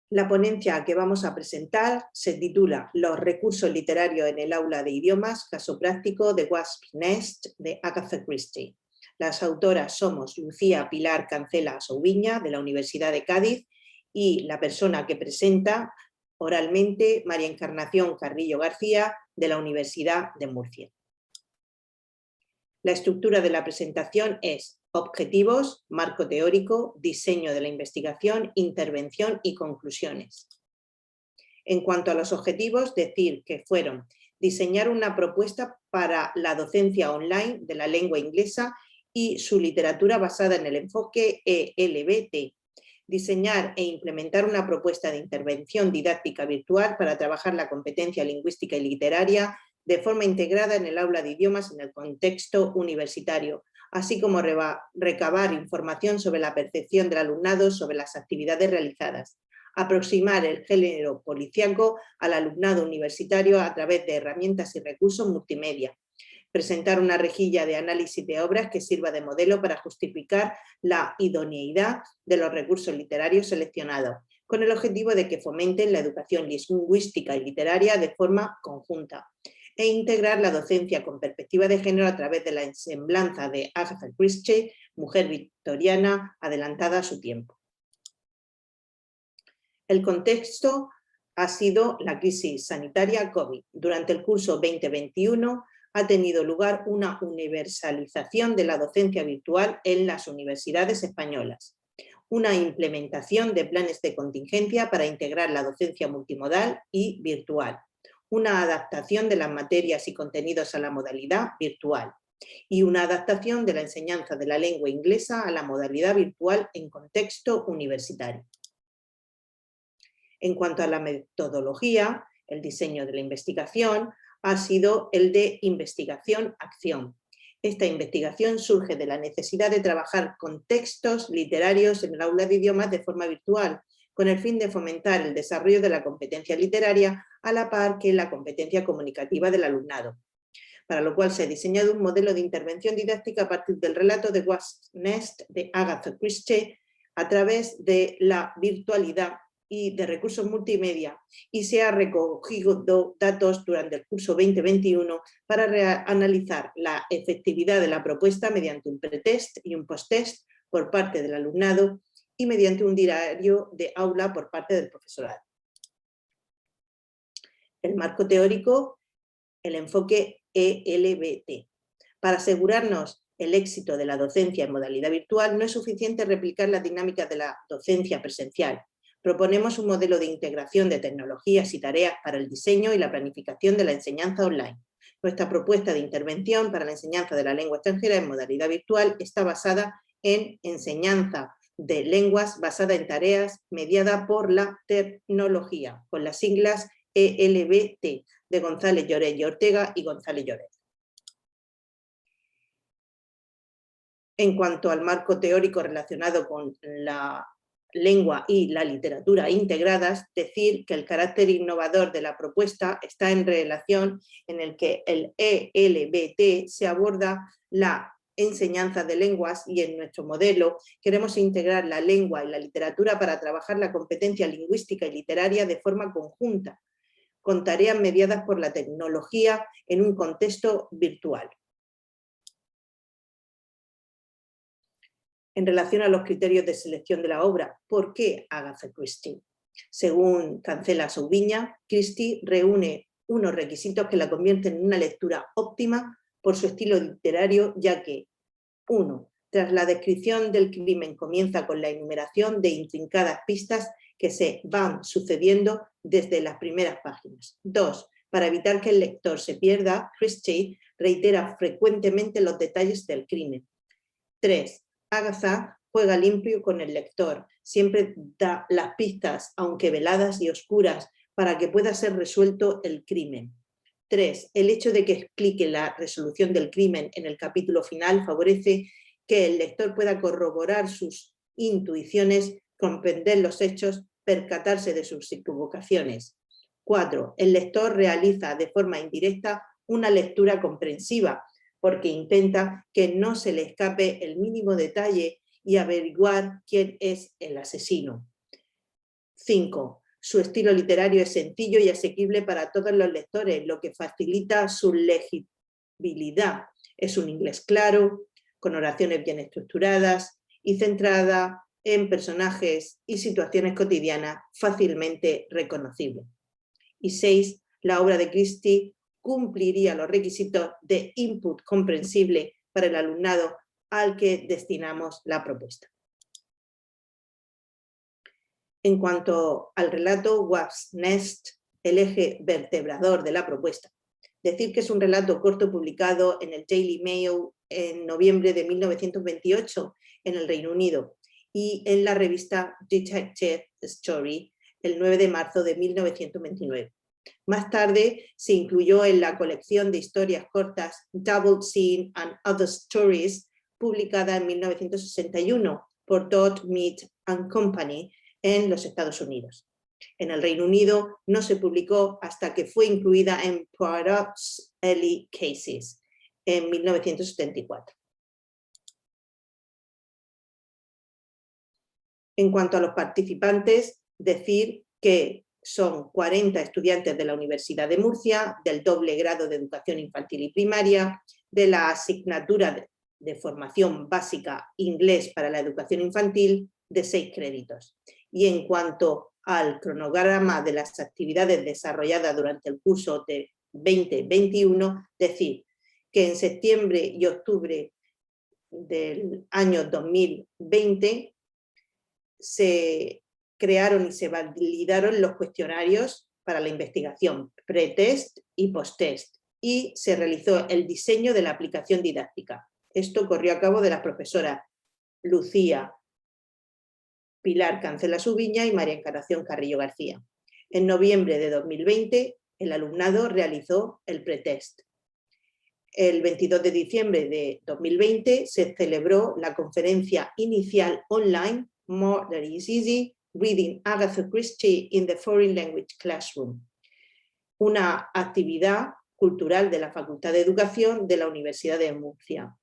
La ponencia que vamos a presentar se titula Los recursos literarios en el aula de idiomas, caso práctico de Wasp's Nest de Agatha Christie. Las autoras somos Lucía Pilar Cancela Soubiña de la Universidad de Cádiz y la persona que presenta oralmente María Encarnación Carrillo García de la Universidad de Murcia. La estructura de la presentación es objetivos, marco teórico, diseño de la investigación, intervención y conclusiones. En cuanto a los objetivos, decir que fueron diseñar una propuesta para la docencia online de la lengua inglesa y su literatura basada en el enfoque ELBT, diseñar e implementar una propuesta de intervención didáctica virtual para trabajar la competencia lingüística y literaria de forma integrada en el aula de idiomas en el contexto universitario, así como recabar información sobre la percepción del alumnado sobre las actividades realizadas, aproximar el género policíaco al alumnado universitario a través de herramientas y recursos multimedia, presentar una rejilla de análisis de obras que sirva de modelo para justificar la idoneidad de los recursos literarios seleccionados, con el objetivo de que fomenten la educación lingüística y literaria de forma conjunta, e integrar la docencia con perspectiva de género a través de la ensemblanza de Agatha Christie, mujer victoriana adelantada a su tiempo. El contexto ha sido la crisis sanitaria COVID. Durante el curso 2021 ha tenido lugar una universalización de la docencia virtual en las universidades españolas, una implementación de planes de contingencia para integrar la docencia multimodal y virtual, una adaptación de las materias y contenidos a la modalidad virtual y una adaptación de la enseñanza de la lengua inglesa a la modalidad virtual en contexto universitario. En cuanto a la metodología, el diseño de la investigación ha sido el de investigación-acción. Esta investigación surge de la necesidad de trabajar con textos literarios en el aula de idiomas de forma virtual, con el fin de fomentar el desarrollo de la competencia literaria a la par que la competencia comunicativa del alumnado, para lo cual se ha diseñado un modelo de intervención didáctica a partir del relato de Wasp's Nest de Agatha Christie a través de la virtualidad y de recursos multimedia, y se ha recogido datos durante el curso 2021 para analizar la efectividad de la propuesta mediante un pretest y un posttest por parte del alumnado y mediante un diario de aula por parte del profesorado. El marco teórico, el enfoque ELBT. Para asegurarnos el éxito de la docencia en modalidad virtual, no es suficiente replicar las dinámicas de la docencia presencial. Proponemos un modelo de integración de tecnologías y tareas para el diseño y la planificación de la enseñanza online. Nuestra propuesta de intervención para la enseñanza de la lengua extranjera en modalidad virtual está basada en enseñanza de lenguas basada en tareas mediada por la tecnología, con las siglas ELBT, de González Lloret y Ortega y González Lloret. En cuanto al marco teórico relacionado con la lengua y la literatura integradas, decir que el carácter innovador de la propuesta está en relación en el que el ELBT se aborda la enseñanza de lenguas y en nuestro modelo queremos integrar la lengua y la literatura para trabajar la competencia lingüística y literaria de forma conjunta, con tareas mediadas por la tecnología en un contexto virtual. En relación a los criterios de selección de la obra, ¿por qué Agatha Christie? Según Cancela Soubiña, Christie reúne unos requisitos que la convierten en una lectura óptima por su estilo literario, ya que 1. Tras la descripción del crimen comienza con la enumeración de intrincadas pistas que se van sucediendo desde las primeras páginas. 2. Para evitar que el lector se pierda, Christie reitera frecuentemente los detalles del crimen. 3. Agatha juega limpio con el lector, siempre da las pistas, aunque veladas y oscuras, para que pueda ser resuelto el crimen. 3. El hecho de que explique la resolución del crimen en el capítulo final favorece que el lector pueda corroborar sus intuiciones, comprender los hechos, percatarse de sus equivocaciones. 4. El lector realiza de forma indirecta una lectura comprensiva, porque intenta que no se le escape el mínimo detalle y averiguar quién es el asesino. 5. Su estilo literario es sencillo y asequible para todos los lectores, lo que facilita su legibilidad. Es un inglés claro, con oraciones bien estructuradas y centrada en personajes y situaciones cotidianas fácilmente reconocibles. Y 6. La obra de Christie cumpliría los requisitos de input comprensible para el alumnado al que destinamos la propuesta. En cuanto al relato Wasp Nest, el eje vertebrador de la propuesta, decir que es un relato corto publicado en el Daily Mail en noviembre de 1928 en el Reino Unido y en la revista Detective Story el 9 de marzo de 1929. Más tarde se incluyó en la colección de historias cortas Double Scene and Other Stories, publicada en 1961 por Dodd, Mead and Company en los Estados Unidos. En el Reino Unido no se publicó hasta que fue incluida en Poirot's Early Cases en 1974. En cuanto a los participantes, decir que son 40 estudiantes de la Universidad de Murcia, del doble grado de Educación Infantil y Primaria, de la asignatura de formación básica Inglés para la Educación Infantil de 6 créditos. Y en cuanto al cronograma de las actividades desarrolladas durante el curso de 2021, decir que en septiembre y octubre del año 2020 se crearon y se validaron los cuestionarios para la investigación pre-test y post-test y se realizó el diseño de la aplicación didáctica. Esto corrió a cabo de las profesoras Lucía Pilar Cancelas Ubiña y María Encarnación Carrillo García. En noviembre de 2020 el alumnado realizó el pretest. El 22 de diciembre de 2020 se celebró la conferencia inicial online More Than Is Easy, Reading Agatha Christie in the Foreign Language Classroom, una actividad cultural de la Facultad de Educación de la Universidad de Murcia,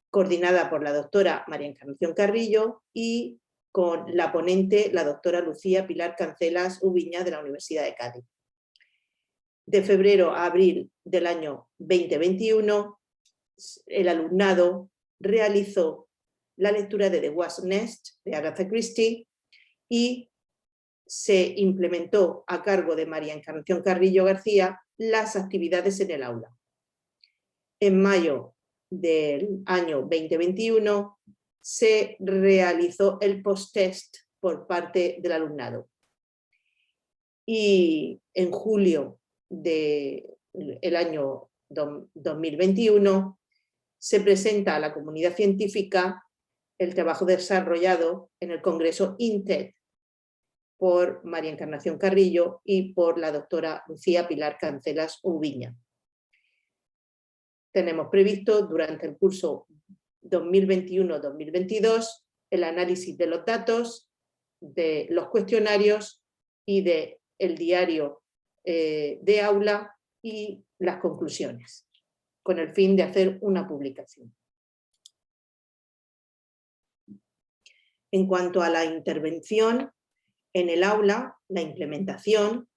coordinada por la doctora María Encarnación Carrillo y con la ponente, la doctora Lucía Pilar Cancelas Ubiña de la Universidad de Cádiz. De febrero a abril del año 2021, el alumnado realizó la lectura de The Wasp Nest de Agatha Christie y se implementó a cargo de María Encarnación Carrillo García las actividades en el aula. En mayo del año 2021 se realizó el post-test por parte del alumnado. Y en julio del año 2021 se presenta a la comunidad científica el trabajo desarrollado en el Congreso INTED por María Encarnación Carrillo y por la doctora Lucía Pilar Cancelas Ubiña. Tenemos previsto durante el curso 2021-2022 el análisis de los datos, de los cuestionarios y del diario de aula y las conclusiones, con el fin de hacer una publicación. En cuanto a la intervención en el aula, la implementación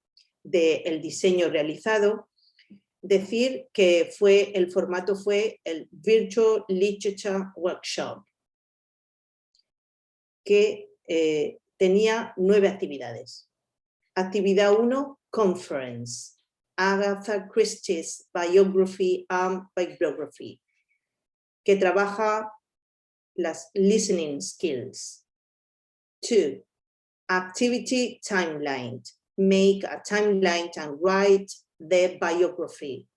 del diseño realizado, decir que el formato fue el Virtual Literature Workshop, que tenía 9 actividades. Actividad 1, Conference, Agatha Christie's Biography and Bibliography, que trabaja las listening skills. 2, Activity Timeline, make a timeline and write the biography,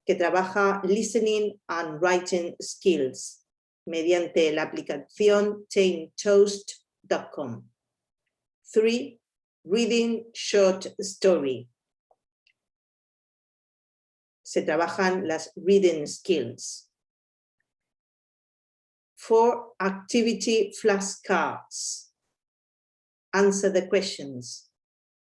que trabaja listening and writing skills mediante la aplicación TameToast.com. 3, Reading Short Story. Se trabajan las reading skills. 4, Activity Flashcards. Answer the questions.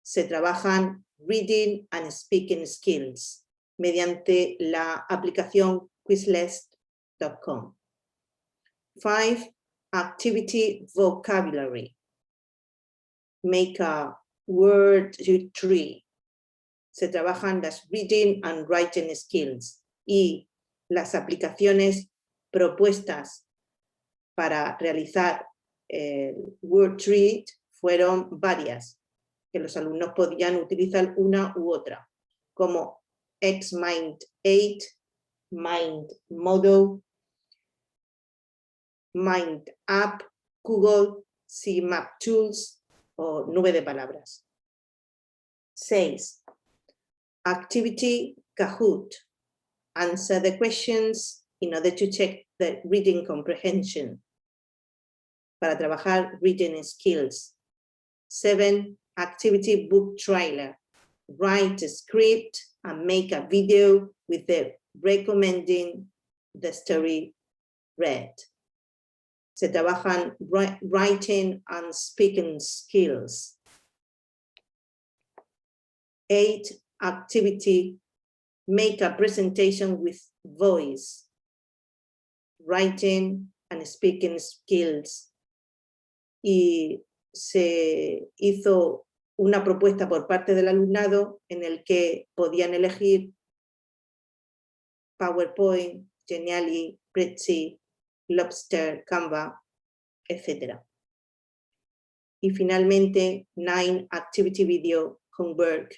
Se trabajan reading and speaking skills mediante la aplicación Quizlist.com. 5, Activity Vocabulary. Make a word tree. Se trabajan las reading and writing skills y las aplicaciones propuestas para realizar el word tree fueron varias, que los alumnos podían utilizar una u otra, como XMind8, Mind Model, Mind App, Google, CMap Tools o nube de palabras. 6. Activity Kahoot. Answer the questions in order to check the reading comprehension. Para trabajar reading skills. 7. Activity Book Trailer. Write a script and make a video with the recommending the story read. Se trabajan writing and speaking skills. 8. Activity, make a presentation with voice. Writing and speaking skills. Y se hizo una propuesta por parte del alumnado en el que podían elegir PowerPoint, Genially, Prezi, Lobster, Canva, etc. Y finalmente, 9. Activity video homework.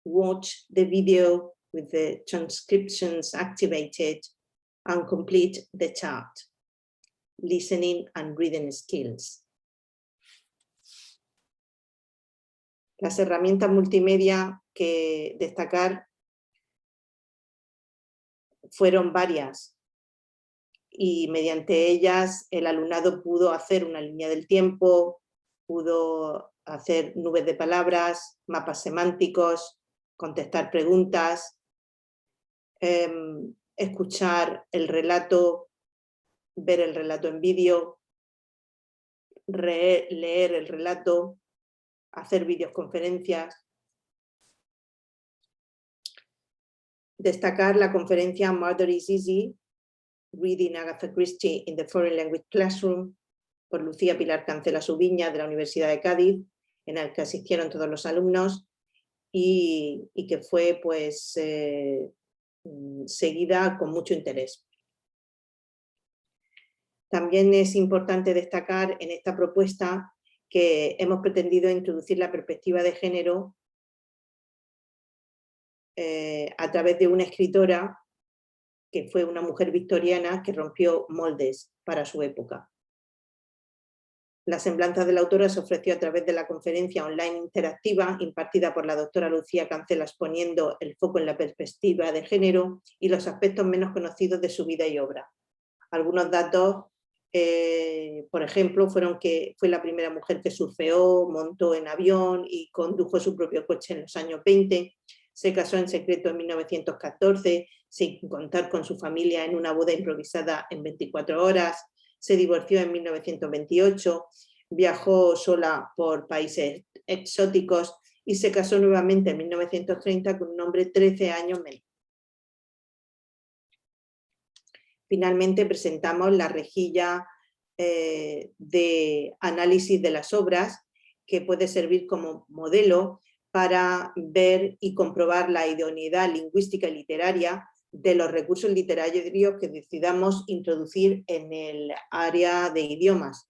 Watch the video with the transcriptions activated and complete the chart. Listening and reading skills. Las herramientas multimedia que destacar fueron varias y mediante ellas el alumnado pudo hacer una línea del tiempo, pudo hacer nubes de palabras, mapas semánticos, contestar preguntas, escuchar el relato, ver el relato en vídeo, leer el relato, hacer videoconferencias. Destacar la conferencia Murder is Easy, Reading Agatha Christie in the Foreign Language Classroom, por Lucía Pilar Cancela Subiña de la Universidad de Cádiz, en la que asistieron todos los alumnos y que fue pues seguida con mucho interés. También es importante destacar en esta propuesta que hemos pretendido introducir la perspectiva de género a través de una escritora que fue una mujer victoriana que rompió moldes para su época. La semblanza de la autora se ofreció a través de la conferencia online interactiva impartida por la doctora Lucía Cancelas, poniendo el foco en la perspectiva de género y los aspectos menos conocidos de su vida y obra. Algunos datos, por ejemplo, fueron que fue la primera mujer que surfeó, montó en avión y condujo su propio coche en los años 20, se casó en secreto en 1914, sin contar con su familia en una boda improvisada en 24 horas, se divorció en 1928, viajó sola por países exóticos y se casó nuevamente en 1930 con un hombre 13 años menor. Finalmente presentamos la rejilla de análisis de las obras que puede servir como modelo para ver y comprobar la idoneidad lingüística y literaria de los recursos literarios que decidamos introducir en el área de idiomas.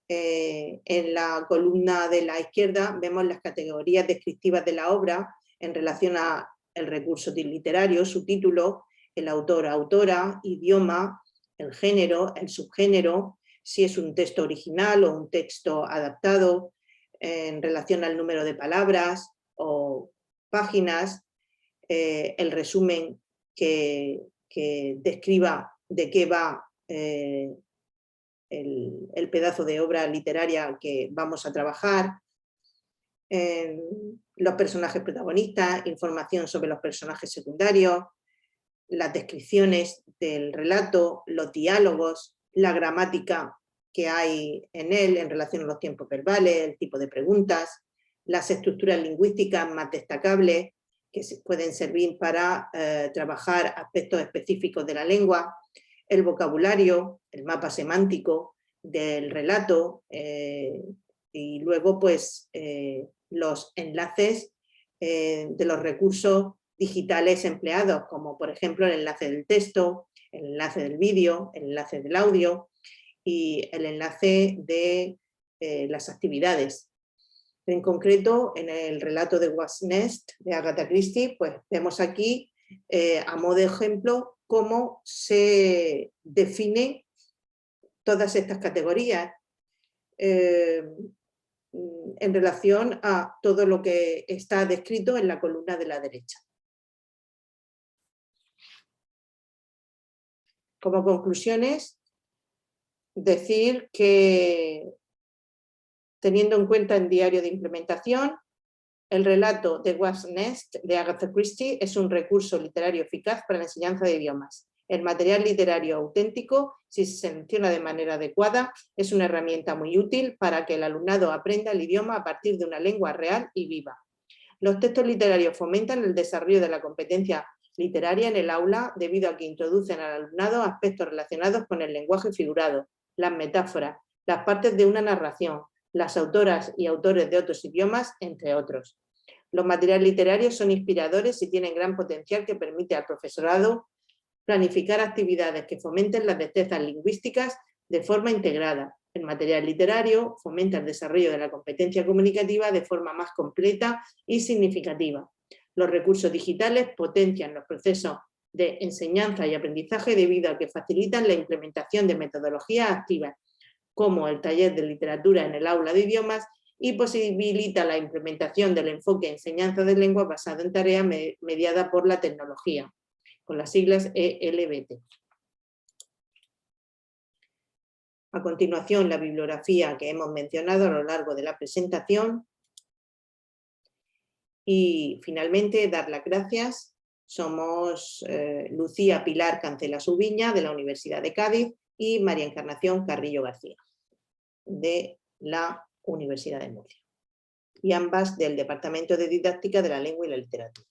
En la columna de la izquierda vemos las categorías descriptivas de la obra en relación al recurso literario, su título, el autor, autora, idioma, el género, el subgénero, si es un texto original o un texto adaptado, en relación al número de palabras o páginas, el resumen que describa de qué va el pedazo de obra literaria que vamos a trabajar, los personajes protagonistas, información sobre los personajes secundarios, las descripciones del relato, los diálogos, la gramática que hay en él en relación a los tiempos verbales, el tipo de preguntas, las estructuras lingüísticas más destacables que pueden servir para trabajar aspectos específicos de la lengua, el vocabulario, el mapa semántico del relato, y luego pues los enlaces de los recursos digitales empleados, como por ejemplo el enlace del texto, el enlace del vídeo, el enlace del audio y el enlace de las actividades. En concreto, en el relato de What's Next de Agatha Christie, pues vemos aquí a modo de ejemplo cómo se define todas estas categorías en relación a todo lo que está descrito en la columna de la derecha. Como conclusiones, decir que, teniendo en cuenta el diario de implementación, el relato de What's Next de Agatha Christie es un recurso literario eficaz para la enseñanza de idiomas. El material literario auténtico, si se selecciona de manera adecuada, es una herramienta muy útil para que el alumnado aprenda el idioma a partir de una lengua real y viva. Los textos literarios fomentan el desarrollo de la competencia literaria en el aula debido a que introducen al alumnado aspectos relacionados con el lenguaje figurado, las metáforas, las partes de una narración, las autoras y autores de otros idiomas, entre otros. Los materiales literarios son inspiradores y tienen gran potencial que permite al profesorado planificar actividades que fomenten las destrezas lingüísticas de forma integrada. El material literario fomenta el desarrollo de la competencia comunicativa de forma más completa y significativa. Los recursos digitales potencian los procesos de enseñanza y aprendizaje debido a que facilitan la implementación de metodologías activas, como el taller de literatura en el aula de idiomas, y posibilita la implementación del enfoque de enseñanza de lengua basado en tareas mediada por la tecnología, con las siglas ELBT. A continuación, la bibliografía que hemos mencionado a lo largo de la presentación. Y finalmente, dar las gracias. Somos Lucía Pilar Cancela Subiña, de la Universidad de Cádiz, y María Encarnación Carrillo García, de la Universidad de Murcia, y ambas del Departamento de Didáctica de la Lengua y la Literatura.